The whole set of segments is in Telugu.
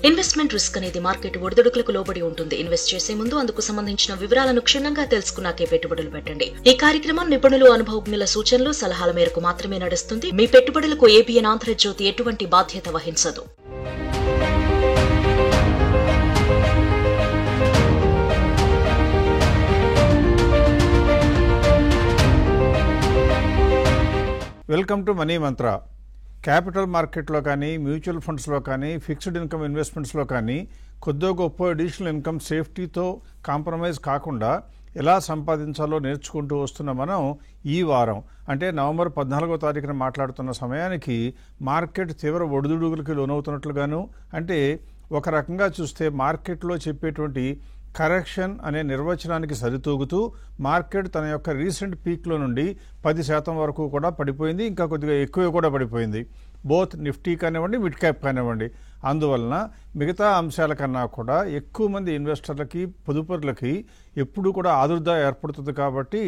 ఇన్వెస్ట్మెంట్ రిస్క్ అనేది మార్కెట్ ఒడిదుడుకులకు లోబడి ఉంటుంది. ఇన్వెస్ట్ చేసే ముందు అందుకు సంబంధించిన వివరాలను క్షుణ్ణంగా తెలుసుకున్నాకే పెట్టుబడులు పెట్టండి. ఈ కార్యక్రమం నిపుణులు, అనుభవజ్ఞుల సూచనలు, సలహాల మేరకు మాత్రమే నడుస్తుంది. మీ పెట్టుబడులకు ఏబిఎన్ ఆంధ్రజ్యోతి ఎటువంటి బాధ్యత వహించదు. Welcome to money Mantra. Capital మార్కెట్లో కానీ, మ్యూచువల్ ఫండ్స్లో కానీ, ఫిక్స్డ్ ఇన్కమ్ ఇన్వెస్ట్మెంట్స్లో కానీ కొద్దో గొప్ప అడిషనల్ ఇన్కమ్ సేఫ్టీతో కాంప్రమైజ్ కాకుండా ఎలా సంపాదించాలో నేర్చుకుంటూ వస్తున్న మనం ఈ వారం అంటే నవంబర్ 14వ తారీఖున మాట్లాడుతున్న సమయానికి మార్కెట్ తీవ్ర ఒడిదుడుకులకి లోనవుతున్నట్లుగాను, అంటే ఒక రకంగా చూస్తే మార్కెట్లో చెప్పేటువంటి కరెక్షన్ అనే నిర్వచనానికి సరితూగుతూ మార్కెట్ తన యొక్క రీసెంట్ పీక్లో నుండి 10% వరకు కూడా పడిపోయింది. ఇంకా కొద్దిగా ఎక్కువ కూడా పడిపోయింది. బోత్ నిఫ్టీ కానివ్వండి, మిడ్ క్యాప్ కానివ్వండి. అందువలన మిగతా అంశాల కన్నా కూడా ఎక్కువ మంది ఇన్వెస్టర్లకి, పొదుపరులకి ఎప్పుడు కూడా ఆదుర్ద ఏర్పడుతుంది. కాబట్టి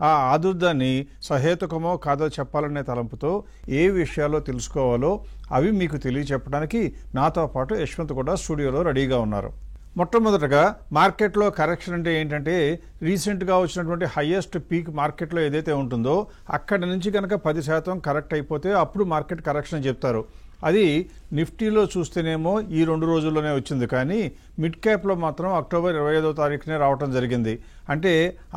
ఆ ఆదుర్దాన్ని సహేతుకమో కాదో చెప్పాలనే తలంపుతో ఏ విషయాల్లో తెలుసుకోవాలో అవి మీకు తెలియచెప్పడానికి నాతో పాటు యశ్వంత్ కూడా స్టూడియోలో రెడీగా ఉన్నారు. మొట్టమొదటగా మార్కెట్లో కరెక్షన్ అంటే ఏంటంటే, రీసెంట్గా వచ్చినటువంటి హయ్యెస్ట్ పీక్ మార్కెట్లో ఏదైతే ఉంటుందో అక్కడి నుంచి కనుక 10% కరెక్ట్ అయిపోతే అప్పుడు మార్కెట్ కరెక్షన్ చెప్తారు. అది నిఫ్టీలో చూస్తేనేమో ఈ 2 రోజుల్లోనే వచ్చింది, కానీ మిడ్ క్యాప్లో మాత్రం అక్టోబర్ 25వ తారీఖునే రావడం జరిగింది. అంటే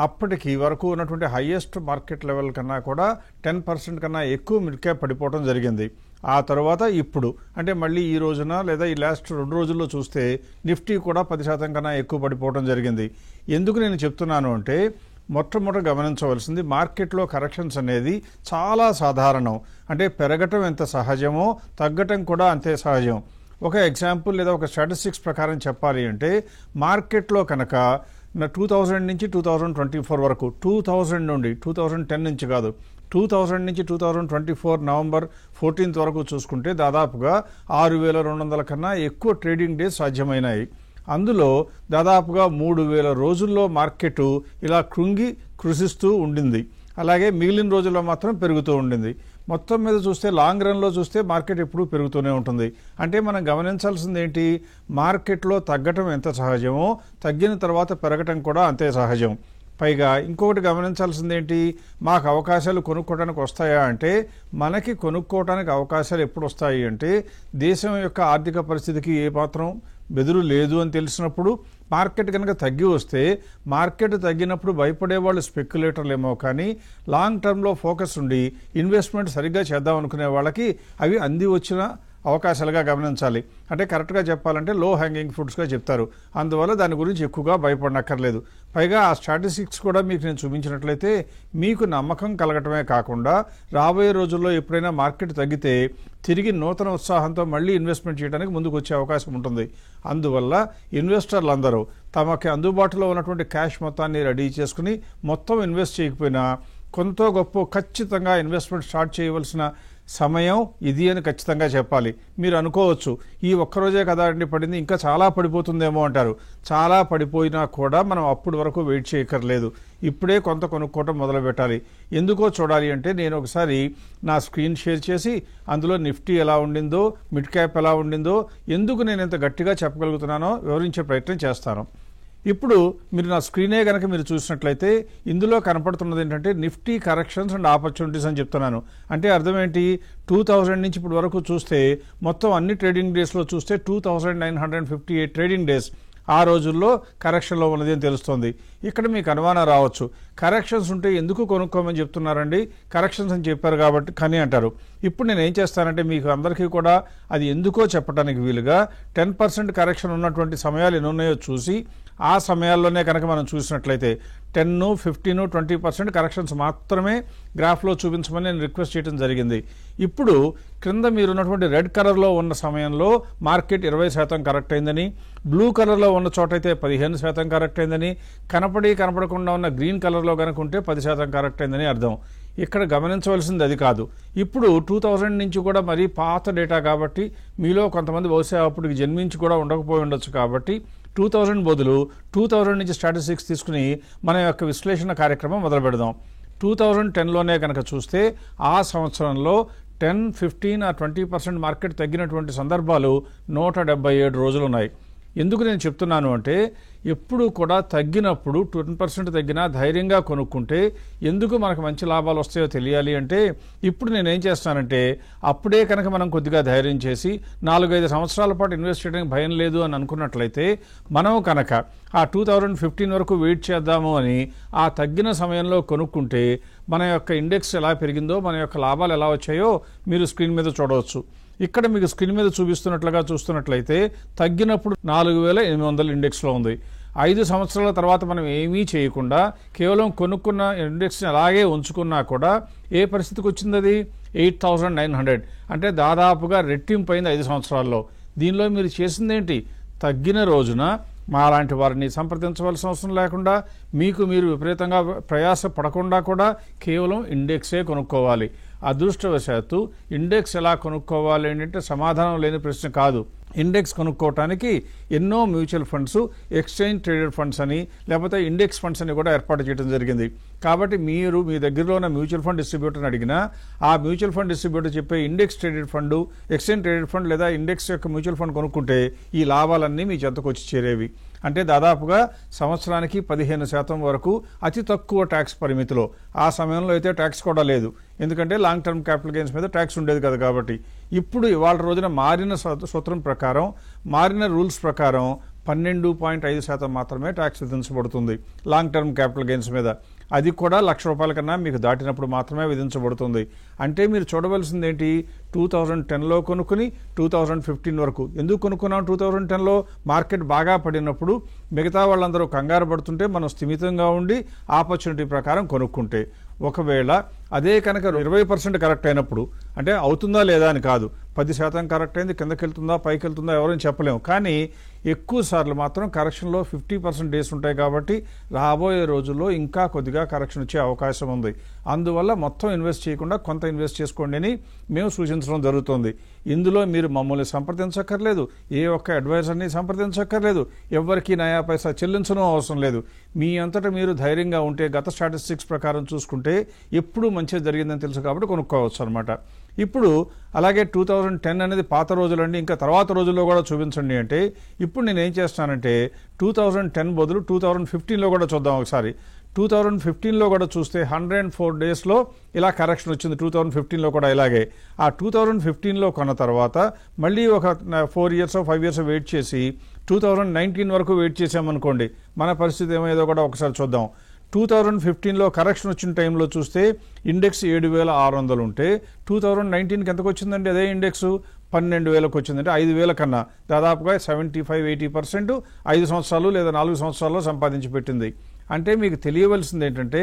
అప్పటికి వరకు ఉన్నటువంటి హయ్యెస్ట్ మార్కెట్ లెవెల్ కన్నా కూడా 10% కన్నా ఎక్కువ మిడ్ క్యాప్ పడిపోవడం జరిగింది. ఆ తర్వాత ఇప్పుడు అంటే మళ్ళీ ఈ రోజున లేదా ఈ లాస్ట్ 2 రోజుల్లో చూస్తే నిఫ్టీ కూడా 10% కన్నా ఎక్కువ పడిపోవడం జరిగింది. ఎందుకు నేను చెప్తున్నాను అంటే, మొట్టమొదట గమనించవలసింది మార్కెట్లో కరెక్షన్స్ అనేది చాలా సాధారణం. అంటే పెరగటం ఎంత సహజమో తగ్గటం కూడా అంతే సహజం. ఒక ఎగ్జాంపుల్ లేదా ఒక స్టాటిస్టిక్స్ ప్రకారం చెప్పాలి అంటే, మార్కెట్లో కనుక 2000 నుంచి 2024 వరకు, 2000 నుండి 2010 నుంచి కాదు, 2000 నుంచి 2024 నవంబర్ 14th వరకు చూసుకుంటే దాదాపుగా 6200 కన్నా ఎక్కువ ట్రేడింగ్ డేస్ సాధ్యమైనాయి. అందులో దాదాపుగా 3000 రోజుల్లో మార్కెట్ ఇలా కృషిస్తూ ఉండింది. అలాగే మిగిలిన రోజుల్లో మాత్రం పెరుగుతూ ఉండింది. మొత్తం మీద చూస్తే లాంగ్ రన్లో చూస్తే మార్కెట్ ఎప్పుడూ పెరుగుతూనే ఉంటుంది. అంటే మనం గమనించాల్సింది ఏంటి, మార్కెట్లో తగ్గటం ఎంత సహజమో తగ్గిన తర్వాత పెరగటం కూడా అంతే సహజం. పైగా ఇంకొకటి గమనించాల్సింది ఏంటి, మాకు అవకాశాలు కొనుక్కోవడానికి వస్తాయా అంటే, మనకి కొనుక్కోవడానికి అవకాశాలు ఎప్పుడు వస్తాయి అంటే దేశం యొక్క ఆర్థిక పరిస్థితికి ఏ మాత్రం బెదురు లేదు అని తెలిసినప్పుడు. మార్కెట్ కనుక తగ్గి వస్తే, మార్కెట్ తగ్గినప్పుడు భయపడేవాళ్ళు స్పెక్యులేటర్లేమో, కానీ లాంగ్ టర్మ్లో ఫోకస్ ఉండి ఇన్వెస్ట్మెంట్ సరిగ్గా చేద్దాం అనుకునే వాళ్ళకి అవి అంది వచ్చిన అవకాశాలుగా గమనించాలి. అంటే కరెక్ట్గా చెప్పాలంటే లో హ్యాంగింగ్ ఫ్రూట్స్గా చెప్తారు. అందువల్ల దాని గురించి ఎక్కువగా భయపడనక్కర్లేదు. పైగా ఆ స్టాటిస్టిక్స్ కూడా మీకు నేను చూపించినట్లయితే మీకు నమ్మకం కలగటమే కాకుండా రాబోయే రోజుల్లో ఎప్పుడైనా మార్కెట్ తగ్గితే తిరిగి నూతన ఉత్సాహంతో మళ్ళీ ఇన్వెస్ట్మెంట్ చేయడానికి ముందుకు వచ్చే అవకాశం ఉంటుంది. అందువల్ల ఇన్వెస్టర్లందరూ తమకి అందుబాటులో ఉన్నటువంటి క్యాష్ మొత్తాన్ని రెడీ చేసుకుని మొత్తం ఇన్వెస్ట్ చేయకపోయినా కొంత గొప్ప ఖచ్చితంగా ఇన్వెస్ట్మెంట్ స్టార్ట్ చేయవలసిన సమయం ఇది అని ఖచ్చితంగా చెప్పాలి. మీరు అనుకోవచ్చు, ఈ ఒక్కరోజే కదా అండి పడింది, ఇంకా చాలా పడిపోతుందేమో అంటారు. చాలా పడిపోయినా కూడా మనం అప్పటి వరకు వెయిట్ చేయక్కర్లేదు. ఇప్పుడే కొంత కొనుక్కోవటం మొదలు పెట్టాలి. ఎందుకో చూడాలి అంటే, నేను ఒకసారి నా స్క్రీన్ షేర్ చేసి అందులో నిఫ్టీ ఎలా ఉండిందో, మిడ్ క్యాప్ ఎలా ఉండిందో, ఎందుకు నేను ఇంత గట్టిగా చెప్పగలుగుతున్నానో వివరించే ప్రయత్నం చేస్తాను. ఇప్పుడు మీరు నా స్క్రీనే కనుక మీరు చూసినట్లయితే ఇందులో కనపడుతున్నది ఏంటంటే నిఫ్టీ కరెక్షన్స్ అండ్ ఆపర్చునిటీస్ అని చెప్తున్నాను. అంటే అర్థం ఏంటి, 2000 నుంచి ఇప్పుడు వరకు చూస్తే మొత్తం అన్ని ట్రేడింగ్ డేస్లో చూస్తే 2958 ట్రేడింగ్ డేస్ ఆ రోజుల్లో కరెక్షన్లో ఉన్నది అని తెలుస్తుంది. ఇక్కడ మీకు అనుమానం రావచ్చు, కరెక్షన్స్ ఉంటే ఎందుకు కొనుక్కోమని చెప్తున్నారండి, కరెక్షన్స్ అని చెప్పారు కాబట్టి కానీ అంటారు. ఇప్పుడు నేను ఏం చేస్తానంటే మీకు అందరికీ కూడా అది ఎందుకో చెప్పడానికి వీలుగా 10% కరెక్షన్ ఉన్నటువంటి సమయాలు ఎన్ని ఉన్నాయో చూసి ఆ సమయాల్లోనే కనుక మనం చూసినట్లయితే 10, 15, 20% కరెక్షన్స్ మాత్రమే గ్రాఫ్లో చూపించమని నేను రిక్వెస్ట్ చేయడం జరిగింది. ఇప్పుడు క్రింద మీరున్నటువంటి రెడ్ కలర్లో ఉన్న సమయంలో మార్కెట్ 20% కరెక్ట్ అయిందని, బ్లూ కలర్లో ఉన్న చోటైతే 15% కరెక్ట్ అయిందని, కనపడకుండా ఉన్న గ్రీన్ కలర్లో కనుక ఉంటే 10% కరెక్ట్ అయిందని అర్థం. ఇక్కడ గమనించవలసింది అది కాదు. ఇప్పుడు 2000 నుంచి కూడా మరీ పాత డేటా కాబట్టి మీలో కొంతమంది బహుశా అప్పటికి జన్మించి కూడా ఉండకపోయి ఉండొచ్చు. కాబట్టి 2000 బదులు 2000 నుంచి స్టాటిస్టిక్స్ తీసుకుని మన యొక్క విశ్లేషణ కార్యక్రమం మొదలు పెడదాం. 2010లోనే కనుక చూస్తే ఆ సంవత్సరంలో 10, 15 ఆ 20% మార్కెట్ తగ్గినటువంటి సందర్భాలు 177 రోజులు ఉన్నాయి. ఎందుకు నేను చెప్తున్నాను అంటే ఎప్పుడు కూడా తగ్గినప్పుడు 10% తగ్గినా ధైర్యంగా కొనుక్కుంటే ఎందుకు మనకు మంచి లాభాలు వస్తాయో తెలియాలి అంటే ఇప్పుడు నేనేం చేస్తానంటే అప్పుడే కనుక మనం కొద్దిగా ధైర్యం చేసి 4-5 సంవత్సరాల పాటు ఇన్వెస్ట్ చేయడానికి భయం లేదు అని అనుకున్నట్లయితే మనం కనుక ఆ 2015 వరకు వెయిట్ చేద్దాము అని ఆ తగ్గిన సమయంలో కొనుక్కుంటే మన యొక్క ఇండెక్స్ ఎలా పెరిగిందో మన యొక్క లాభాలు ఎలా వచ్చాయో మీరు స్క్రీన్ మీద చూడవచ్చు. ఇక్కడ మీకు స్క్రీన్ మీద చూస్తున్నట్లయితే తగ్గినప్పుడు 4,800 ఇండెక్స్లో ఉంది. 5 సంవత్సరాల తర్వాత మనం ఏమీ చేయకుండా కేవలం కొనుక్కున్న ఇండెక్స్ని అలాగే ఉంచుకున్నా కూడా ఏ పరిస్థితికి వచ్చింది అది 8,900 అంటే దాదాపుగా రెట్టింపైంది 5 సంవత్సరాల్లో. దీనిలో మీరు చేసిందేంటి? తగ్గిన రోజున మాలాంటి వారిని సంప్రదించవలసిన అవసరం లేకుండా మీకు మీరు విపరీతంగా ప్రయాస పడకుండా కూడా కేవలం ఇండెక్సే కొనుక్కోవాలి. అదృష్టవశాత్తు ఇండెక్స్ ఎలా కొనుక్కోవాలి అంటే సమాధానం లేని ప్రశ్న కాదు. ఇండెక్స్ కొనుక్కోవటానికి ఎన్నో mutual funds, exchange traded funds అని లేకపోతే ఇండెక్స్ ఫండ్స్ అని కూడా ఏర్పాటు చేయడం జరిగింది. కాబట్టి మీరు మీ దగ్గరలో ఉన్న మ్యూచువల్ ఫండ్ డిస్ట్రిబ్యూటర్ని అడిగినా ఆ మ్యూచువల్ ఫండ్ డిస్ట్రిబ్యూటర్ చెప్పే index traded fund, exchange traded fund లేదా ఇండెక్స్ యొక్క మ్యూచువల్ ఫండ్ కొనుక్కుంటే ఈ లాభాలన్నీ మీ చెంతకు వచ్చి చేరేవి. అంటే దాదాపుగా సంవత్సరానికి 15% వరకు అతి తక్కువ ట్యాక్స్ పరిమితిలో. ఆ సమయంలో అయితే ట్యాక్స్ కూడా లేదు, ఎందుకంటే లాంగ్ టర్మ్ క్యాపిటల్ గెయిన్స్ మీద ట్యాక్స్ ఉండేది కదా. కాబట్టి ఇప్పుడు ఇవాళ రోజున మారిన సూత్రం ప్రకారం, మారిన రూల్స్ ప్రకారం 12.5% మాత్రమే ట్యాక్స్ విధించబడుతుంది లాంగ్ టర్మ్ క్యాపిటల్ గెయిన్స్ మీద. అది కూడా ₹1,00,000 కన్నా మీకు దాటినప్పుడు మాత్రమే విధించబడుతుంది. అంటే మీరు చూడవలసింది ఏంటి? 2010లో కొనుక్కుని 2015 వరకు. ఎందుకు కొనుక్కున్నాం 2010లో? మార్కెట్ బాగా పడినప్పుడు మిగతా వాళ్ళందరూ కంగారు పడుతుంటే మనం స్థిమితంగా ఉండి ఆపర్చునిటీ ప్రకారం కొనుక్కుంటే. ఒకవేళ అదే కనుక 20% కరెక్ట్ అయినప్పుడు, అంటే అవుతుందా లేదా అని కాదు, 10% కరెక్ట్ అయింది, కిందకి వెళ్తుందా పైకి వెళ్తుందా ఎవరైనా చెప్పలేము. కానీ ఎక్కువ సార్లు మాత్రం కరెక్షన్లో 50% డేస్ ఉంటాయి. కాబట్టి రాబోయే రోజుల్లో ఇంకా కొద్దిగా కరెక్షన్ వచ్చే అవకాశం ఉంది. అందువల్ల మొత్తం ఇన్వెస్ట్ చేయకుండా కొంత ఇన్వెస్ట్ చేసుకోండి అని మేము సూచించడం జరుగుతుంది. ఇందులో మీరు మమ్మల్ని సంప్రదించక్కర్లేదు, ఏ ఒక్క అడ్వైజర్ని సంప్రదించక్కర్లేదు, ఎవరికి నయా పైసా చెల్లించడం అవసరం లేదు. మీ అంతటా మీరు ధైర్యంగా ఉంటే గత స్టాటిస్టిక్స్ ప్రకారం చూసుకుంటే ఎప్పుడు మంచిగా జరిగిందని తెలుసు కాబట్టి కొనుక్కోవచ్చు అనమాట. ఇప్పుడు అలాగే 2010 అనేది పాత రోజులండి, ఇంకా తర్వాత రోజుల్లో కూడా చూపించండి అంటే ఇప్పుడు నేను ఏం చేస్తానంటే 2010 బదులు 2015లో కూడా చూద్దాం ఒకసారి. 2015లో కూడా చూస్తే 104 డేస్లో ఇలా కరెక్షన్ వచ్చింది. 2015లో కూడా ఇలాగే. ఆ 2015లో కొన్న తర్వాత మళ్ళీ ఒక 4 years 5 years వెయిట్ చేసి 2019 వరకు వెయిట్ చేసామనుకోండి, మన పరిస్థితి ఏమయ్యేదో కూడా ఒకసారి చూద్దాం. 2015లో కరెక్షన్ వచ్చిన టైంలో చూస్తే ఇండెక్స్ 7,600 ఉంటే 2019కి ఎంతకు వచ్చిందండి అదే ఇండెక్స్? 12,000కు వచ్చిందంటే 5,000 కన్నా దాదాపుగా 75-80% 5 సంవత్సరాలు లేదా 4 సంవత్సరాల్లో సంపాదించి పెట్టింది. అంటే మీకు తెలియవలసింది ఏంటంటే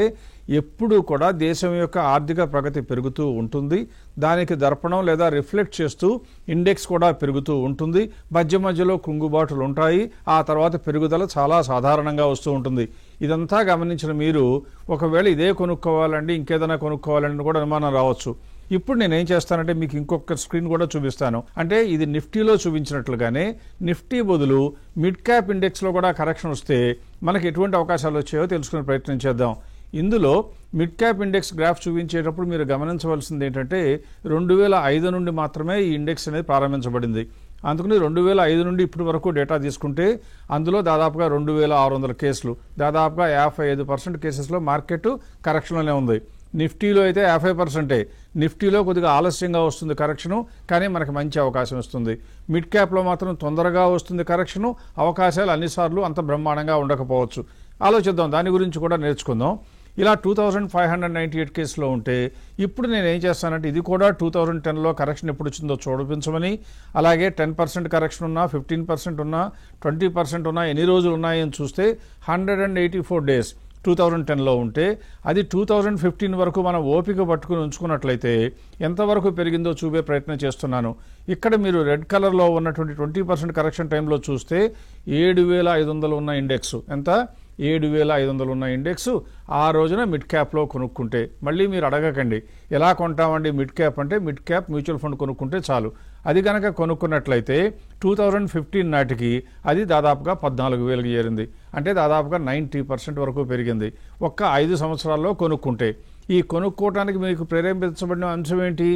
ఎప్పుడు కూడా దేశం యొక్క ఆర్థిక ప్రగతి పెరుగుతూ ఉంటుంది, దానికి దర్పణం లేదా రిఫ్లెక్ట్ చేస్తూ ఇండెక్స్ కూడా పెరుగుతూ ఉంటుంది. మధ్య మధ్యలో కుంగుబాటులు ఉంటాయి, ఆ తర్వాత పెరుగుదల చాలా సాధారణంగా వస్తూ ఉంటుంది. ఇదంతా గమనించిన మీరు ఒకవేళ ఇదే కొనుక్కోవాలండి ఇంకేదైనా కొనుక్కోవాలని కూడా అనుమానం రావచ్చు. ఇప్పుడు నేనేం చేస్తానంటే మీకు ఇంకొక స్క్రీన్ కూడా చూపిస్తాను. అంటే ఇది నిఫ్టీలో చూపించినట్లుగానే నిఫ్టీ బదులు మిడ్ క్యాప్ ఇండెక్స్లో కూడా కరెక్షన్ వస్తే మనకి ఎటువంటి అవకాశాలు వచ్చాయో తెలుసుకునే ప్రయత్నం చేద్దాం. ఇందులో మిడ్ క్యాప్ ఇండెక్స్ గ్రాఫ్ చూపించేటప్పుడు మీరు గమనించవలసింది ఏంటంటే 2005 నుండి మాత్రమే ఈ ఇండెక్స్ అనేది ప్రారంభించబడింది. అందుకని 2005 నుండి ఇప్పటి వరకు డేటా తీసుకుంటే అందులో దాదాపుగా 2,600 కేసులు, దాదాపుగా 55% కేసెస్లో మార్కెట్ కరెక్షన్లోనే ఉంది. నిఫ్టీలో అయితే 50%. నిఫ్టీలో కొద్దిగా ఆలస్యంగా వస్తుంది కరెక్షను, కానీ మనకు మంచి అవకాశం వస్తుంది. మిడ్ క్యాప్లో మాత్రం తొందరగా వస్తుంది కరెక్షను. అవకాశాలు అన్నిసార్లు అంత బ్రహ్మాండంగా ఉండకపోవచ్చు. ఆలోచిద్దాం, దాని గురించి కూడా నేర్చుకుందాం. ఇలా 2,598 కేసులో ఉంటే ఇప్పుడు నేను ఏం చేస్తానంటే ఇది కూడా 2010లో కరెక్షన్ ఎప్పుడు వచ్చిందో చూపించమని, అలాగే 10% కరెక్షన్ ఉన్నా, 15% ఉన్నా, 20% ఉన్నా, ఎన్ని రోజులు ఉన్నాయని చూస్తే 184 డేస్ 2010లో ఉంటే అది 2015 వరకు మనం ఓపిక పట్టుకుని ఉంచుకున్నట్లయితే ఎంతవరకు పెరిగిందో చూపే ప్రయత్నం చేస్తున్నాను. ఇక్కడ మీరు రెడ్ కలర్లో ఉన్నటువంటి 20% కరెక్షన్ టైంలో చూస్తే 7,500 ఉన్న ఇండెక్స్ ఎంత? 7,500 ఉన్న ఇండెక్స్ ఆ రోజున మిడ్ క్యాప్లో కొనుక్కుంటే, మళ్ళీ మీరు అడగకండి ఎలా కొంటామండి మిడ్ క్యాప్ అంటే, మిడ్ క్యాప్ మ్యూచువల్ ఫండ్ కొనుక్కుంటే చాలు. అది కనుక కొనుక్కున్నట్లయితే 2015 నాటికి అది దాదాపుగా 14,000కి చేరింది. అంటే దాదాపుగా 90% వరకు పెరిగింది ఒక్క 5 సంవత్సరాల్లో కొనుక్కుంటే. ఈ కొనుక్కోవటానికి మీకు ప్రేరేపించబడిన అంశం ఏంటి?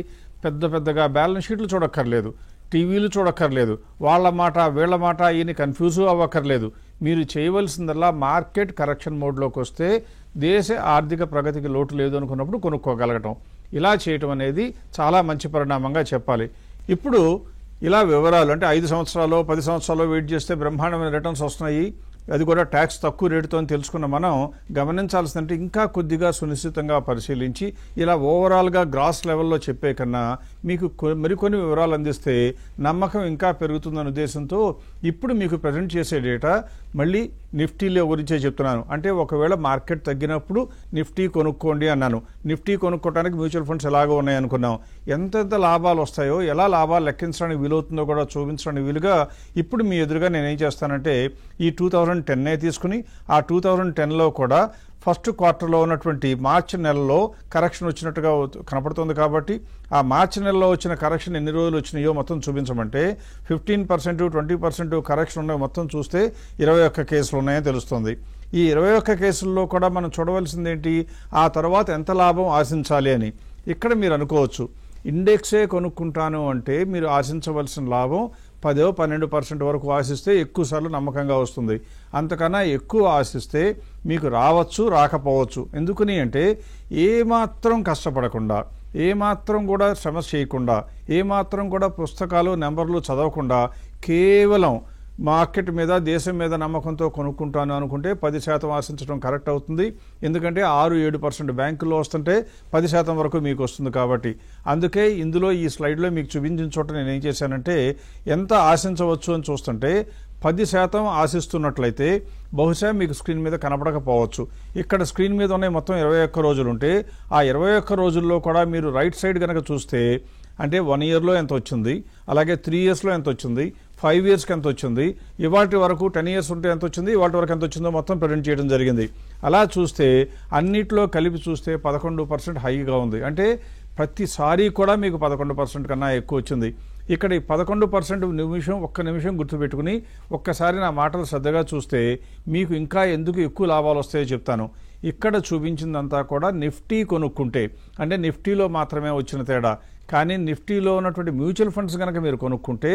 పెద్దగా బ్యాలెన్స్ షీట్లు చూడక్కర్లేదు, టీవీలు చూడక్కర్లేదు, వాళ్ళ మాట వీళ్ళ మాట ఈయన కన్ఫ్యూజ్ అవ్వక్కర్లేదు. మీరు చేయవలసిందల్లా మార్కెట్ కరెక్షన్ మోడ్లోకి వస్తే దేశ ఆర్థిక ప్రగతికి లోటు లేదు అనుకున్నప్పుడు కొనుక్కోగలగటం. ఇలా చేయటం అనేది చాలా మంచి పరిణామంగా చెప్పాలి. ఇప్పుడు ఇలా వివరాలు అంటే 5 సంవత్సరాలు 10 సంవత్సరాలు వెయిట్ చేస్తే బ్రహ్మాండమైన రిటర్న్స్ వస్తున్నాయి, అది కూడా ట్యాక్స్ తక్కువ రేటుతో అని తెలుసుకున్న మనం గమనించాల్సిందంటే ఇంకా కొద్దిగా సునిశ్చితంగా పరిశీలించి ఇలా ఓవరాల్గా గ్రాస్ లెవెల్లో చెప్పే కన్నా మీకు మరికొన్ని వివరాలు అందిస్తే నమ్మకం ఇంకా పెరుగుతుందనే ఉద్దేశంతో ఇప్పుడు మీకు ప్రజెంట్ చేసే డేటా మళ్ళీ నిఫ్టీలో గురించే చెప్తున్నాను. అంటే ఒకవేళ మార్కెట్ తగ్గినప్పుడు నిఫ్టీ కొనుక్కోండి అన్నాను. నిఫ్టీ కొనుక్కోవడానికి మ్యూచువల్ ఫండ్స్ ఎలాగో ఉన్నాయనుకున్నాం. ఎంతెంత లాభాలు వస్తాయో, ఎలా లాభాలు లెక్కించడానికి వీలవుతుందో కూడా చూపించడానికి వీలుగా ఇప్పుడు మీ ఎదురుగా నేనేం చేస్తానంటే ఈ 2010 తీసుకుని ఆ 2010లో కూడా ఫస్ట్ క్వార్టర్లో ఉన్నటువంటి మార్చి నెలలో కరెక్షన్ వచ్చినట్టుగా కనపడుతుంది. కాబట్టి ఆ మార్చి నెలలో వచ్చిన కరెక్షన్ ఎన్ని రోజులు వచ్చినాయో మొత్తం చూపించమంటే 15%, 20% కరెక్షన్ ఉన్నాయి. మొత్తం చూస్తే 21 కేసులు ఉన్నాయని తెలుస్తుంది. ఈ 21 కేసుల్లో కూడా మనం చూడవలసింది ఏంటి, ఆ తర్వాత ఎంత లాభం ఆశించాలి అని. ఇక్కడ మీరు అనుకోవచ్చు ఇండెక్సే కొనుక్కుంటాను అంటే మీరు ఆశించవలసిన లాభం 10-12% వరకు ఆశిస్తే ఎక్కువసార్లు నమ్మకంగా వస్తుంది. అంతకన్నా ఎక్కువ ఆశిస్తే మీకు రావచ్చు, రాకపోవచ్చు. ఎందుకని అంటే ఏమాత్రం కష్టపడకుండా, ఏమాత్రం కూడా శ్రమ చేయకుండా, ఏమాత్రం కూడా పుస్తకాలు నెంబర్లు చదవకుండా కేవలం మార్కెట్ మీద దేశం మీద నమ్మకంతో కొనుక్కుంటాను అనుకుంటే 10% ఆశించడం కరెక్ట్ అవుతుంది. ఎందుకంటే 6-7% బ్యాంకుల్లో వస్తుంటే 10% వరకు మీకు వస్తుంది. కాబట్టి అందుకే ఇందులో ఈ స్లైడ్లో మీకు చూపించిన చోట నేను ఏం చేశానంటే ఎంత ఆశించవచ్చు అని చూస్తుంటే 10% ఆశిస్తున్నట్లయితే బహుశా మీకు స్క్రీన్ మీద కనపడకపోవచ్చు. ఇక్కడ స్క్రీన్ మీద ఉన్నాయి మొత్తం 21 రోజులు ఉంటే ఆ 21 రోజుల్లో కూడా మీరు రైట్ సైడ్ కనుక చూస్తే అంటే 1 ఇయర్లో ఎంత వచ్చింది, అలాగే 3 ఇయర్స్లో ఎంత వచ్చింది, 5 ఇయర్స్కి ఎంత వచ్చింది, ఇవాటి వరకు 10 ఇయర్స్ ఉంటే ఎంత వచ్చింది, ఇవాటి వరకు ఎంత వచ్చిందో మొత్తం ప్రజెంట్ చేయడం జరిగింది. అలా చూస్తే అన్నిట్లో కలిపి చూస్తే 11% హైగా ఉంది. అంటే ప్రతిసారి కూడా మీకు 11% కన్నా ఎక్కువ వచ్చింది. ఇక్కడ ఈ 11% ఒక్క నిమిషం గుర్తుపెట్టుకుని ఒక్కసారి నా మాటలు శ్రద్ధగా చూస్తే మీకు ఇంకా ఎందుకు ఎక్కువ లాభాలు వస్తాయో చెప్తాను. ఇక్కడ చూపించిందంతా కూడా నిఫ్టీ కొనుక్కుంటే అంటే నిఫ్టీలో మాత్రమే వచ్చిన తేడా. కానీ నిఫ్టీలో ఉన్నటువంటి మ్యూచువల్ ఫండ్స్ కనుక మీరు కొనుక్కుంటే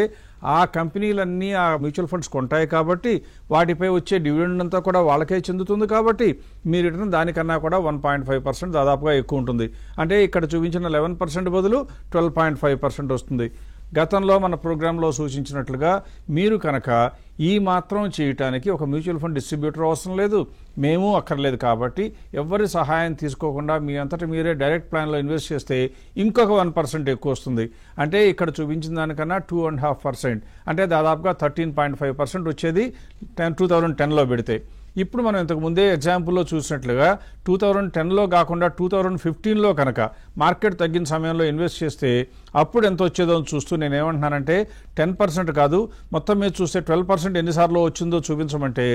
ఆ కంపెనీలన్నీ ఆ మ్యూచువల్ ఫండ్స్ కొంటాయి కాబట్టి వాటిపై వచ్చే డివిడెండ్ అంతా కూడా వాళ్ళకే చెందుతుంది. కాబట్టి మీ రిటర్న్ దానికన్నా కూడా 1.5% దాదాపుగా ఎక్కువ ఉంటుంది. అంటే ఇక్కడ చూపించిన 11% బదులు 12.5% వస్తుంది. గతంలో మన ప్రోగ్రాంలో సూచించినట్లుగా మీరు కనుక ఈ మాత్రం చేయటానికి ఒక మ్యూచువల్ ఫండ్ డిస్ట్రిబ్యూటర్ అవసరం లేదు, మేము అక్కర్లేదు. కాబట్టి ఎవరి సహాయం తీసుకోకుండా మీ అంతటా మీరే డైరెక్ట్ ప్లాన్లో ఇన్వెస్ట్ చేస్తే ఇంకొక 1% ఎక్కువ వస్తుంది. అంటే ఇక్కడ చూపించిన దానికన్నా 2.5%, అంటే దాదాపుగా 13.5% వచ్చేది 2010లో పెడితే. ఇప్పుడు మనం ఇంతకు ముందే ఎగ్జాంపుల్లో చూసినట్లుగా 2010లో కాకుండా 2015లో కనుక మార్కెట్ తగ్గిన సమయంలో ఇన్వెస్ట్ చేస్తే అప్పుడు ఎంత వచ్చేదో చూస్తూ నేనేమంటున్నానంటే 10% కాదు, మొత్తం మీద చూస్తే 12% ఎన్నిసార్లు వచ్చిందో చూపించమంటే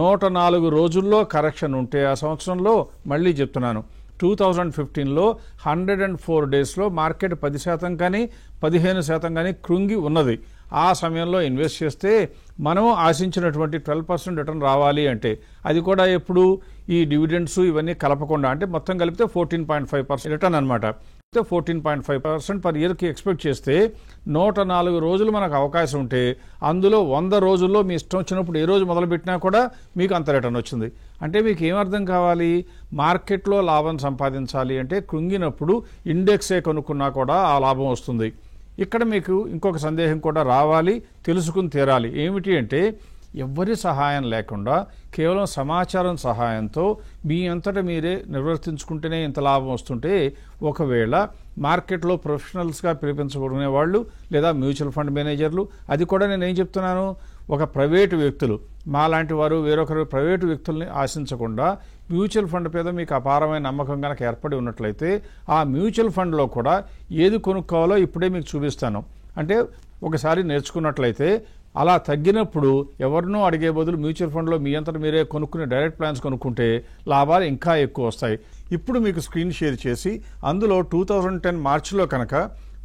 104 రోజుల్లో కరెక్షన్ ఉంటే ఆ సంవత్సరంలో మళ్ళీ చెప్తున్నాను 2015లో 104 డేస్లో మార్కెట్ 10% కానీ 15% కానీ కృంగి ఉన్నది. ఆ సమయంలో ఇన్వెస్ట్ చేస్తే మనం ఆశించినటువంటి 12% రిటర్న్ రావాలి అంటే అది కూడా ఎప్పుడు ఈ డివిడెండ్స్ ఇవన్నీ కలపకుండా అంటే మొత్తం కలిపితే 14.5% రిటర్న్ అనమాట. 14.5% పర్ ఇయర్కి ఎక్స్పెక్ట్ చేస్తే 104 రోజులు మనకు అవకాశం ఉంటే అందులో 100 రోజుల్లో మీ ఇష్టం వచ్చినప్పుడు ఏ రోజు మొదలుపెట్టినా కూడా మీకు అంత రిటర్న్ వచ్చింది. అంటే మీకు ఏమర్థం కావాలి, మార్కెట్లో లాభం సంపాదించాలి అంటే కృంగినప్పుడు ఇండెక్సే కొనుక్కున్నా కూడా ఆ లాభం వస్తుంది. ఇక్కడ మీకు ఇంకొక సందేహం కూడా రావాలి, తెలుసుకుని తీరాలి. ఏమిటి అంటే ఎవ్వరి సహాయం లేకుండా కేవలం సమాచారం సహాయంతో మీ అంతటా మీరే నిర్వర్తించుకుంటేనే ఇంత లాభం వస్తుంటే ఒకవేళ మార్కెట్లో ప్రొఫెషనల్స్గా పిలిపించబడుకునే వాళ్ళు లేదా మ్యూచువల్ ఫండ్ మేనేజర్లు, అది కూడా నేనేం చెప్తున్నాను, ఒక ప్రైవేటు వ్యక్తులు మాలాంటి వారు వేరొకరు ప్రైవేటు వ్యక్తుల్ని ఆశించకుండా మ్యూచువల్ ఫండ్ మీద మీకు అపారమైన నమ్మకం కనుక ఏర్పడి ఉన్నట్లయితే ఆ మ్యూచువల్ ఫండ్లో కూడా ఏది కొనుక్కోవాలో ఇప్పుడే మీకు చూపిస్తాను. అంటే ఒకసారి నేర్చుకున్నట్లయితే అలా తగ్గినప్పుడు ఎవరినో అడిగే బదులు మ్యూచువల్ ఫండ్లో మీ అంతటా మీరే కొనుక్కునే డైరెక్ట్ ప్లాన్స్ కొనుక్కుంటే లాభాలు ఇంకా ఎక్కువ వస్తాయి. ఇప్పుడు మీకు స్క్రీన్ షేర్ చేసి అందులో 2010 మార్చిలో కనుక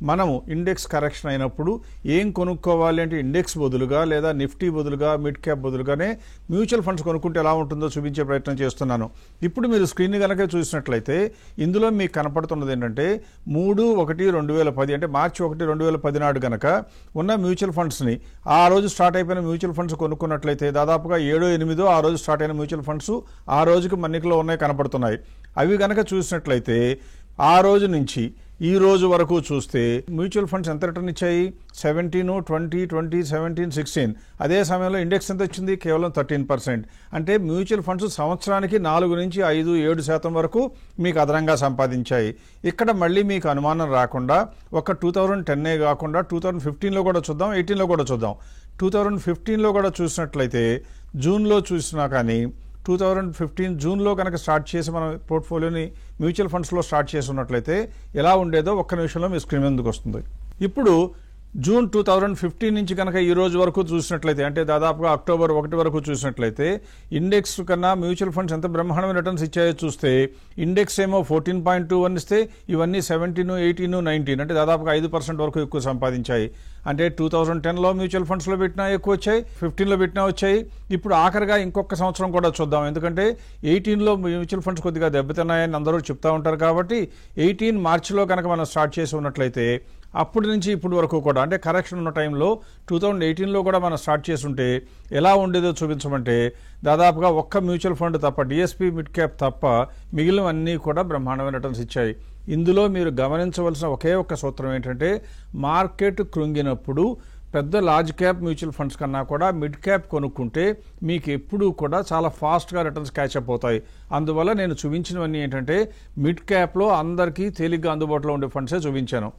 మనము ఇండెక్స్ కరెక్షన్ అయినప్పుడు ఏం కొనుక్కోవాలి అంటే ఇండెక్స్ బదులుగా లేదా నిఫ్టీ బదులుగా మిడ్ క్యాప్ బదులుగానే మ్యూచువల్ ఫండ్స్ కొనుక్కుంటే ఎలా ఉంటుందో చూపించే ప్రయత్నం చేస్తున్నాను. ఇప్పుడు మీరు స్క్రీన్ కనుక చూసినట్లయితే ఇందులో మీకు కనపడుతున్నది ఏంటంటే 3/1/2010 అంటే మార్చి 1, 2010 నాడు కనుక ఉన్న మ్యూచువల్ ఫండ్స్ని ఆ రోజు స్టార్ట్ అయిపోయిన మ్యూచువల్ ఫండ్స్ కొనుక్కున్నట్లయితే దాదాపుగా 7-8 ఆ రోజు స్టార్ట్ అయిన మ్యూచువల్ ఫండ్స్ ఆ రోజుకి మన్నికలో ఉన్నాయి కనపడుతున్నాయి. అవి కనుక చూసినట్లయితే ఆ రోజు నుంచి ఈ రోజు వరకు చూస్తే మ్యూచువల్ ఫండ్స్ ఎంత రిటర్న్ ఇచ్చాయి? 17, 20, 20, 17, 16. అదే సమయంలో ఇండెక్స్ ఎంత వచ్చింది? కేవలం 13%. అంటే మ్యూచువల్ ఫండ్స్ సంవత్సరానికి 4 నుంచి 5-7% వరకు మీకు అదనంగా సంపాదించాయి. ఇక్కడ మళ్ళీ మీకు అనుమానం రాకుండా ఒక 2010 కాకుండా 2015లో కూడా చూద్దాం, 18లో కూడా చూద్దాం. 2015లో కూడా చూసినట్లయితే జూన్లో చూసినా కానీ 2015 జూన్లో కనుక స్టార్ట్ చేసి మనం పోర్ట్ఫోలియోని మ్యూచువల్ ఫండ్స్లో స్టార్ట్ చేసి ఉన్నట్లయితే ఎలా ఉండేదో ఒక్క నిమిషంలో మీ స్క్రీన్ ముందుకు వస్తుంది. ఇప్పుడు జూన్ 2015 నుంచి కనుక ఈ రోజు వరకు చూసినట్లయితే అంటే దాదాపుగా అక్టోబర్ 1 వరకు చూసినట్లయితే ఇండెక్స్ కన్నా మ్యూచువల్ ఫండ్స్ ఎంత బ్రహ్మాండమైన రిటర్న్స్ ఇచ్చాయో చూస్తే ఇండెక్స్ ఏమో 14.21 ఇస్తే ఇవన్నీ 17, 18, 19 అంటే దాదాపుగా 5% వరకు ఎక్కువ సంపాదించాయి. అంటే 2010లో మ్యూచువల్ ఫండ్స్లో పెట్టినా ఎక్కువ వచ్చాయి, 15లో పెట్టినా వచ్చాయి. ఇప్పుడు ఆఖరిగా ఇంకొక సంవత్సరం కూడా చూద్దాం, ఎందుకంటే 18లో మ్యూచువల్ ఫండ్స్ కొద్దిగా దెబ్బతిన్నాయని అందరూ చెప్తా ఉంటారు కాబట్టి 18 మార్చిలో కనుక మనం స్టార్ట్ చేసి ఉన్నట్లయితే అప్పటి నుంచి ఇప్పుడు వరకు కూడా అంటే కరెక్షన్ ఉన్న టైంలో 2018లో కూడా మనం స్టార్ట్ చేస్తుంటే ఎలా ఉండేదో చూపించమంటే దాదాపుగా ఒక్క మ్యూచువల్ ఫండ్ తప్ప డిఎస్పీ మిడ్ క్యాప్ తప్ప మిగిలినవన్నీ కూడా బ్రహ్మాండమైన రిటర్న్స్ ఇచ్చాయి. ఇందులో మీరు గమనించవలసిన ఒకే ఒక్క సూత్రం ఏంటంటే మార్కెట్ కృంగినప్పుడు పెద్ద లార్జ్ క్యాప్ మ్యూచువల్ ఫండ్స్ కన్నా కూడా మిడ్ క్యాప్ కొనుక్కుంటే మీకు ఎప్పుడూ కూడా చాలా ఫాస్ట్గా రిటర్న్స్ క్యాచప్ అవుతాయి. అందువల్ల నేను చూపించినవన్నీ ఏంటంటే మిడ్ క్యాప్లో అందరికీ తేలిగ్గా అందుబాటులో ఉండే ఫండ్సే చూపించాను.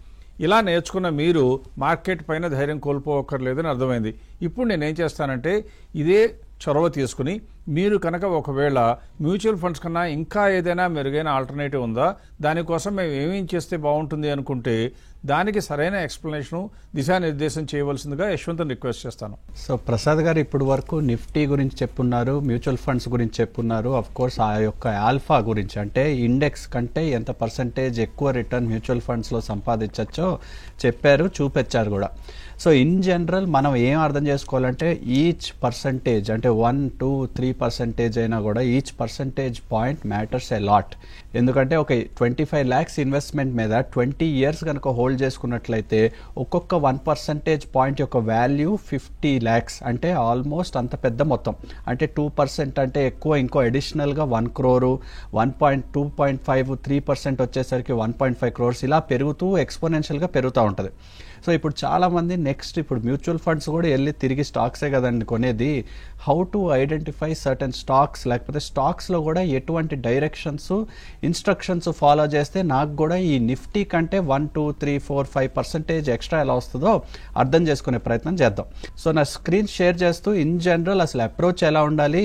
ఇలా నేర్చుకున్న మీరు మార్కెట్ పైన ధైర్యం కోల్పోవక్కర్లేదని అర్థమైంది. ఇప్పుడు నేనేం చేస్తానంటే ఇదే చొరవ తీసుకుని మీరు కనుక ఒకవేళ మ్యూచువల్ ఫండ్స్ కన్నా ఇంకా ఏదైనా మెరుగైన ఆల్టర్నేటివ్ ఉందా, దానికోసం మేము ఏమేం చేస్తే బాగుంటుంది అనుకుంటే దానికి సరైన ఎక్స్ప్లెనేషన్ దిశానిర్దేశం చేయవలసిందిగా యశ్వంత్ని రిక్వెస్ట్ చేస్తాను. సో ప్రసాద్ గారు ఇప్పుడు వరకు నిఫ్టీ గురించి చెప్పున్నారు, మ్యూచువల్ ఫండ్స్ గురించి చెప్పున్నారు, అఫ్ కోర్స్ ఆ యొక్క ఆల్ఫా గురించి అంటే ఇండెక్స్ కంటే ఎంత పర్సంటేజ్ ఎక్కువ రిటర్న్ మ్యూచువల్ ఫండ్స్లో సంపాదించచ్చో చెప్పారు, చూపించారు కూడా. సో ఇన్ జనరల్ మనం ఏం అర్థం చేసుకోవాలంటే ఈచ్ పర్సంటేజ్ అంటే 1, 2, 3% అయినా కూడా each percentage point matters a lot. ఎందుకంటే ఒక 25 lakhs ఇన్వెస్ట్మెంట్ మీద 20 years కనుక హోల్డ్ చేసుకున్నట్లయితే ఒక్కొక్క 1% పాయింట్ యొక్క వాల్యూ 50 lakhs అంటే ఆల్మోస్ట్ అంత పెద్ద మొత్తం. అంటే 2% అంటే ఎక్కువ, ఇంకో అడిషనల్గా 1 crore, 2.5, 3% వచ్చేసరికి 1.5 crores ఇలా పెరుగుతూ ఎక్స్పోనెన్షియల్గా పెరుగుతూ ఉంటుంది. సో ఇప్పుడు చాలామంది నెక్స్ట్ ఇప్పుడు మ్యూచువల్ ఫండ్స్ కూడా వెళ్ళి తిరిగి స్టాక్సే కదండి కొనేది. How to identify certain stocks, లేకపోతే స్టాక్స్లో కూడా ఎటువంటి డైరెక్షన్స్, ఇన్స్ట్రక్షన్స్ ఫాలో చేస్తే నాకు కూడా ఈ నిఫ్టీ కంటే 1, 2, 3, 4, 5% ఎక్స్ట్రా ఎలా వస్తుందో అర్థం చేసుకునే ప్రయత్నం చేద్దాం. సో నా స్క్రీన్ షేర్ చేస్తూ ఇన్ జనరల్ అసలు అప్రోచ్ ఎలా ఉండాలి,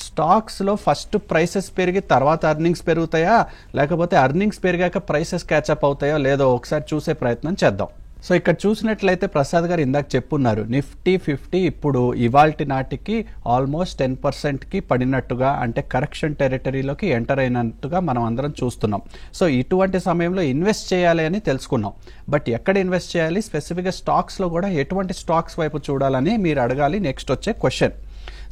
స్టాక్స్లో ఫస్ట్ ప్రైసెస్ పెరిగి తర్వాత అర్నింగ్స్ పెరుగుతాయా, లేకపోతే అర్నింగ్స్ పెరిగాక ప్రైసెస్ క్యాచప్ అవుతాయో లేదో ఒకసారి చూసే ప్రయత్నం చేద్దాం. సో ఇక్కడ చూసినట్లయితే ప్రసాద్ గారు ఇందాక చెప్పున్నారు నిఫ్టీ 50 ఇప్పుడు ఇవాల్టి నాటికి ఆల్మోస్ట్ 10%కి పడినట్టుగా అంటే కరెక్షన్ టెరిటరీలోకి ఎంటర్ అయినట్టుగా మనం అందరం చూస్తున్నాం. సో ఇటువంటి సమయంలో ఇన్వెస్ట్ చేయాలి అని తెలుసుకున్నాం. బట్ ఎక్కడ ఇన్వెస్ట్ చేయాలి, స్పెసిఫిక్గా స్టాక్స్లో కూడా ఎటువంటి స్టాక్స్ వైపు చూడాలని మీరు అడగాలి నెక్స్ట్ వచ్చే question.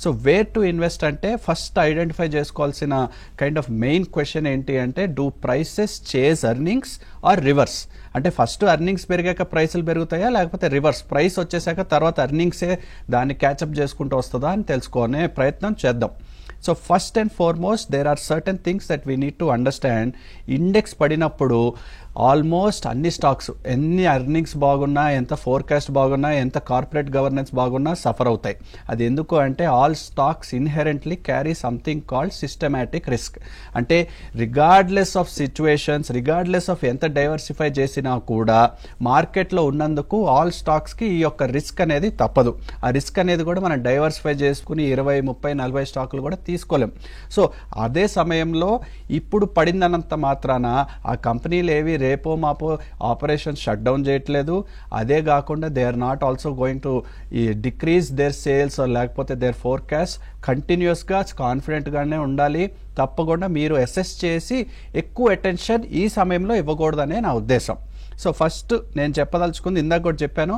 So where to invest అంటే ఫస్ట్ ఐడెంటిఫై చేసుకోవాల్సిన కైండ్ ఆఫ్ మెయిన్ క్వశ్చన్ ఏంటి అంటే do prices chase earnings or reverse. అంటే ఫస్ట్ ఎర్నింగ్స్ పెరిగాక ప్రైసులు పెరుగుతాయా, లేకపోతే రివర్స్ ప్రైస్ వచ్చేసాక తర్వాత ఎర్నింగ్సే దాన్ని క్యాచప్ చేసుకుంటూ వస్తుందా అని తెలుసుకునే ప్రయత్నం చేద్దాం. So first and foremost there are certain things that we need to understand. Index పడినప్పుడు ఆల్మోస్ట్ అన్ని స్టాక్స్ ఎన్ని ఎర్నింగ్స్ బాగున్నా, ఎంత ఫోర్కాస్ట్ బాగున్నా, ఎంత కార్పొరేట్ గవర్నెన్స్ బాగున్నా సఫర్ అవుతాయి. అది ఎందుకు అంటే all stocks inherently carry something called systematic risk. అంటే regardless of situations, regardless of ఎంత డైవర్సిఫై చేసినా కూడా మార్కెట్లో ఉన్నందుకు ఆల్ స్టాక్స్కి ఈ యొక్క రిస్క్ అనేది తప్పదు. ఆ రిస్క్ అనేది కూడా మనం డైవర్సిఫై చేసుకుని 20, 30, 40 స్టాకులు కూడా తీసుకోలేం. సో అదే సమయంలో ఇప్పుడు పడిందన్నంత మాత్రాన ఆ కంపెనీలు ఏవి రేపో మాపో ఆపరేషన్ షట్ డౌన్ చేయట్లేదు. అదే కాకుండా they are not also going to decrease their sales లేకపోతే దేర్ ఫోర్కాస్ట్. కంటిన్యూస్గా కాన్ఫిడెంట్గానే ఉండాలి. తప్పకుండా మీరు అసెస్ చేసి ఎక్కువ అటెన్షన్ ఈ సమయంలో ఇవ్వకూడదనే నా ఉద్దేశం. సో ఫస్ట్ నేను చెప్పదలుచుకుంది ఇందాక కూడా చెప్పాను,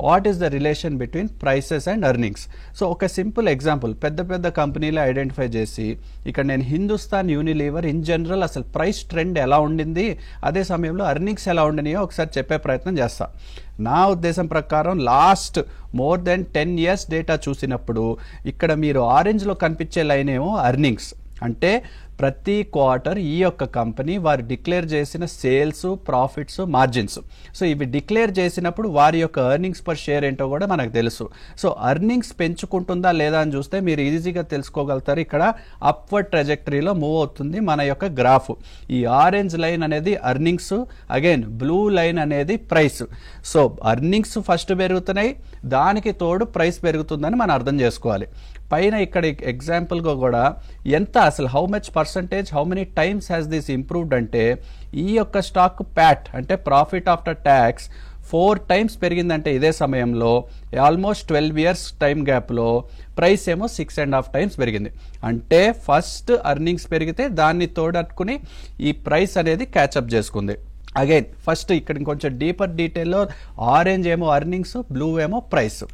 what is the relation between prices and earnings. So ఒక సింపుల్ ఎగ్జాంపుల్, పెద్ద పెద్ద కంపెనీలు ఐడెంటిఫై చేసి ఇక్కడ నేను హిందుస్థాన్ యూనిలీవర్ ఇన్ జనరల్ అసలు ప్రైస్ ట్రెండ్ ఎలా ఉండింది, అదే సమయంలో ఎర్నింగ్స్ ఎలా ఉండినాయో ఒకసారి చెప్పే ప్రయత్నం చేస్తా. నా ఉద్దేశం ప్రకారం last more than 10 years data చూసినప్పుడు ఇక్కడ మీరు ఆరెంజ్లో కనిపించే లైన్ ఏమో ఎర్నింగ్స్, అంటే ప్రతి క్వార్టర్ ఈ యొక్క కంపెనీ వారు డిక్లేర్ చేసిన సేల్స్, ప్రాఫిట్స్, మార్జిన్స్. సో ఇవి డిక్లేర్ చేసినప్పుడు వారి యొక్క ఎర్నింగ్స్ పర్ షేర్ ఏంటో కూడా మనకు తెలుసు. సో ఎర్నింగ్స్ పెంచుకుంటుందా లేదా అని చూస్తే మీరు ఈజీగా తెలుసుకోగలుగుతారు. ఇక్కడ అప్వర్డ్ ట్రెజెక్టరీలో మూవ్ అవుతుంది మన యొక్క గ్రాఫ్. ఈ ఆరెంజ్ లైన్ అనేది ఎర్నింగ్స్, అగైన్ బ్లూ లైన్ అనేది ప్రైస్. సో ఎర్నింగ్స్ ఫస్ట్ పెరుగుతున్నాయి, దానికి తోడు ప్రైస్ పెరుగుతుందని మనం అర్థం చేసుకోవాలి. పైన ఇక్కడ ఎగ్జాంపుల్గా కూడా ఎంత అసలు how much percentage, how many times has this improved అంటే ఈ యొక్క స్టాక్ ప్యాట్ అంటే ప్రాఫిట్ ఆఫ్టర్ ట్యాక్స్ 4 times పెరిగిందంటే ఇదే సమయంలో ఆల్మోస్ట్ 12 years టైం గ్యాప్లో ప్రైస్ ఏమో 6.5 times పెరిగింది. అంటే ఫస్ట్ ఎర్నింగ్స్ పెరిగితే దాన్ని తోడట్టుకుని ఈ ప్రైస్ అనేది క్యాచప్ చేసుకుంది. అగైన్ ఫస్ట్ ఇక్కడ ఇంకొంచెం డీపర్ డీటెయిల్లో ఆరెంజ్ ఏమో ఎర్నింగ్స్, బ్లూ ఏమో ప్రైస్.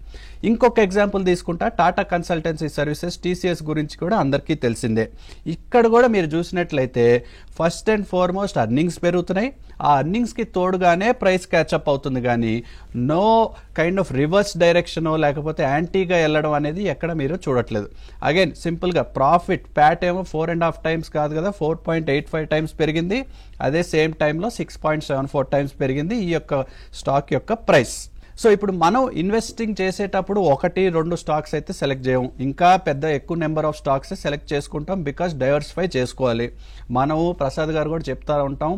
ఇంకొక ఎగ్జాంపుల్ తీసుకుంటా, టాటా కన్సల్టెన్సీ సర్వీసెస్ TCS గురించి కూడా అందరికీ తెలిసిందే. ఇక్కడ కూడా మీరు చూసినట్లయితే ఫస్ట్ అండ్ ఫార్మోస్ట్ ఎర్నింగ్స్ పెరుగుతున్నాయి, ఆ ఎర్నింగ్స్కి తోడుగానే ప్రైస్ క్యాచప్ అవుతుంది, కానీ no kind of reverse direction లేకపోతే యాంటీగా వెళ్ళడం అనేది ఎక్కడ మీరు చూడట్లేదు. అగైన్ సింపుల్గా ప్రాఫిట్ ప్యాట్ ఏమో 4.5 times కాదు కదా, 4.85 times పెరిగింది. అదే సేమ్ టైంలో 6.74 times పెరిగింది ఈ యొక్క స్టాక్ యొక్క ప్రైస్. సో ఇప్పుడు మనం ఇన్వెస్టింగ్ చేసేటప్పుడు 1-2 స్టాక్స్ అయితే సెలెక్ట్ చేయము, ఇంకా ఎక్కువ నెంబర్ ఆఫ్ స్టాక్స్ సెలెక్ట్ చేసుకుంటాం, బికాస్ డైవర్సిఫై చేసుకోవాలి. మనము ప్రసాద్ గారు కూడా చెప్తా ఉంటాం,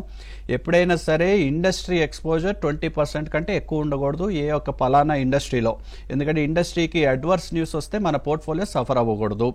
ఎప్పుడైనా సరే ఇండస్ట్రీ ఎక్స్పోజర్ 20% కంటే ఎక్కువ ఉండకూడదు ఏ ఒక్క పలానా ఇండస్ట్రీలో, ఎందుకంటే ఇండస్ట్రీకి అడ్వర్స్ న్యూస్ వస్తే మన పోర్ట్ఫోలియో సఫర్ అవ్వకూడదు.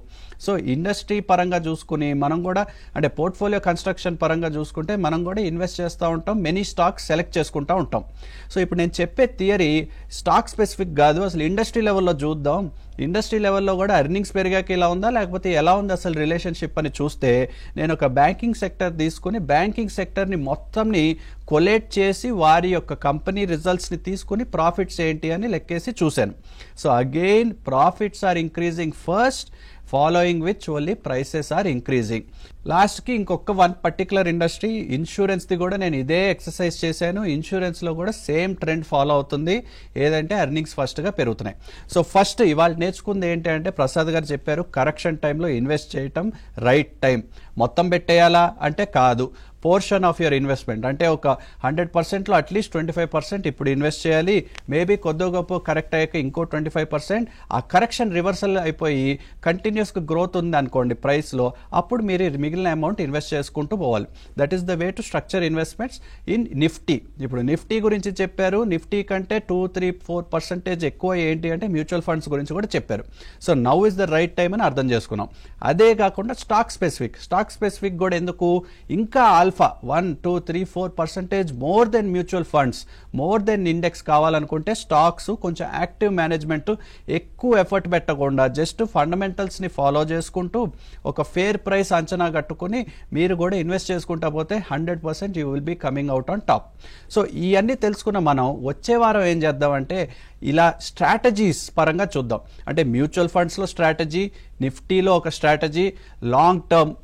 సో ఇండస్ట్రీ పరంగా చూసుకుని మనం కూడా అంటే పోర్ట్ఫోలియో కన్స్ట్రక్షన్ పరంగా చూసుకుంటే మనం కూడా ఇన్వెస్ట్ చేస్తూ ఉంటాం, మెనీ స్టాక్స్ సెలెక్ట్ చేసుకుంటూ ఉంటాం. సో ఇప్పుడు నేను చెప్పే థియరీ స్టాక్ స్పెసిఫిక్ కాదు, అసలు ఇండస్ట్రీ లెవెల్లో చూద్దాం. ఇండస్ట్రీ లెవెల్లో కూడా ఎర్నింగ్స్ పెరిగాక ఇలా ఉందా లేకపోతే ఎలా ఉంది అసలు రిలేషన్షిప్ అని చూస్తే, నేను ఒక బ్యాంకింగ్ సెక్టర్ తీసుకుని బ్యాంకింగ్ సెక్టర్ని మొత్తంని కొలేట్ చేసి వారి యొక్క కంపెనీ రిజల్ట్స్ని తీసుకుని ప్రాఫిట్స్ ఏంటి అని లెక్కేసి చూశాను. So again profits are increasing first, following which only prices are increasing. లాస్ట్కి ఇంకొక వన్ పర్టికులర్ ఇండస్ట్రీ ఇన్సూరెన్స్ది కూడా నేను ఇదే ఎక్సర్సైజ్ చేశాను. ఇన్సూరెన్స్లో కూడా సేమ్ ట్రెండ్ ఫాలో అవుతుంది, ఏదంటే ఎర్నింగ్స్ ఫస్ట్గా పెరుగుతున్నాయి. సో ఫస్ట్ ఇవాళ నేర్చుకుంది ఏంటి అంటే ప్రసాద్ గారు చెప్పారు, కరెక్షన్ టైంలో ఇన్వెస్ట్ చేయటం రైట్ టైం. మొత్తం పెట్టేయాలా అంటే కాదు, పోర్షన్ ఆఫ్ యువర్ ఇన్వెస్ట్మెంట్ అంటే ఒక 100%లో అట్లీస్ట్ 25% ఇప్పుడు ఇన్వెస్ట్ చేయాలి, మేబీ కొద్ది గొప్ప కరెక్ట్ అయ్యాక ఇంకో 25%, ఆ కరెక్షన్ రివర్సల్ అయిపోయి కంటిన్యూస్గా గ్రోత్ ఉంది అనుకోండి ప్రైస్లో, అప్పుడు మీరు మిగిలిన అమౌంట్ ఇన్వెస్ట్ చేసుకుంటూ పోవాలి. That is the way to structure investments in Nifty. ఇప్పుడు నిఫ్టీ గురించి చెప్పారు, నిఫ్టీ కంటే 2-3-4% ఎక్కువ ఏంటి అంటే మ్యూచువల్ ఫండ్స్ గురించి కూడా చెప్పారు. So now is the right time అని అర్థం చేసుకున్నాం. అదే కాకుండా స్టాక్ స్పెసిఫిక్ కూడా ఎందుకు, ఇంకా 1-2-3-4% more than mutual funds, more than index కావాలనుకుంటే స్టాక్స్ కొంచెం యాక్టివ్ మేనేజ్మెంట్, ఎక్కువ ఎఫర్ట్ పెట్టకుండా జస్ట్ ఫండమెంటల్స్ ని ఫాలో చేసుకుంటూ ఒక ఫేర్ ప్రైస్ అంచనా కట్టుకుని మీరు కూడా ఇన్వెస్ట్ చేసుకుంటా పోతే 100% you will be coming out on top. So ఇవన్నీ తెలుసుకున్న మనం వచ్చే వారం ఏం చేద్దామంటే ఇలా స్ట్రాటజీస్ పరంగా చూద్దాం. అంటే మ్యూచువల్ ఫండ్స్లో స్ట్రాటజీ, నిఫ్టీలో ఒక strategy, long term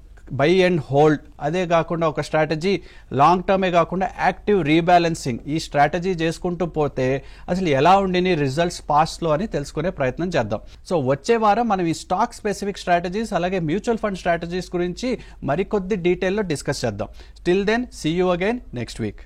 by and hold, అదే కాకుండా ఒక స్ట్రాటజీ లాంగ్ టర్మే కాకుండా యాక్టివ్ రీబ్యాలెన్సింగ్. ఈ స్ట్రాటజీ చేసుకుంటూ పోతే అసలు ఎలా ఉండిని రిజల్ట్స్ పాస్ట్లో అని తెలుసుకునే ప్రయత్నం చేద్దాం. సో వచ్చే వారం మనం ఈ స్టాక్ స్పెసిఫిక్ స్ట్రాటజీస్ అలాగే మ్యూచువల్ ఫండ్ స్ట్రాటజీస్ గురించి మరికొద్ది డీటెయిల్లో డిస్కస్ చేద్దాం. Till then see you again next week.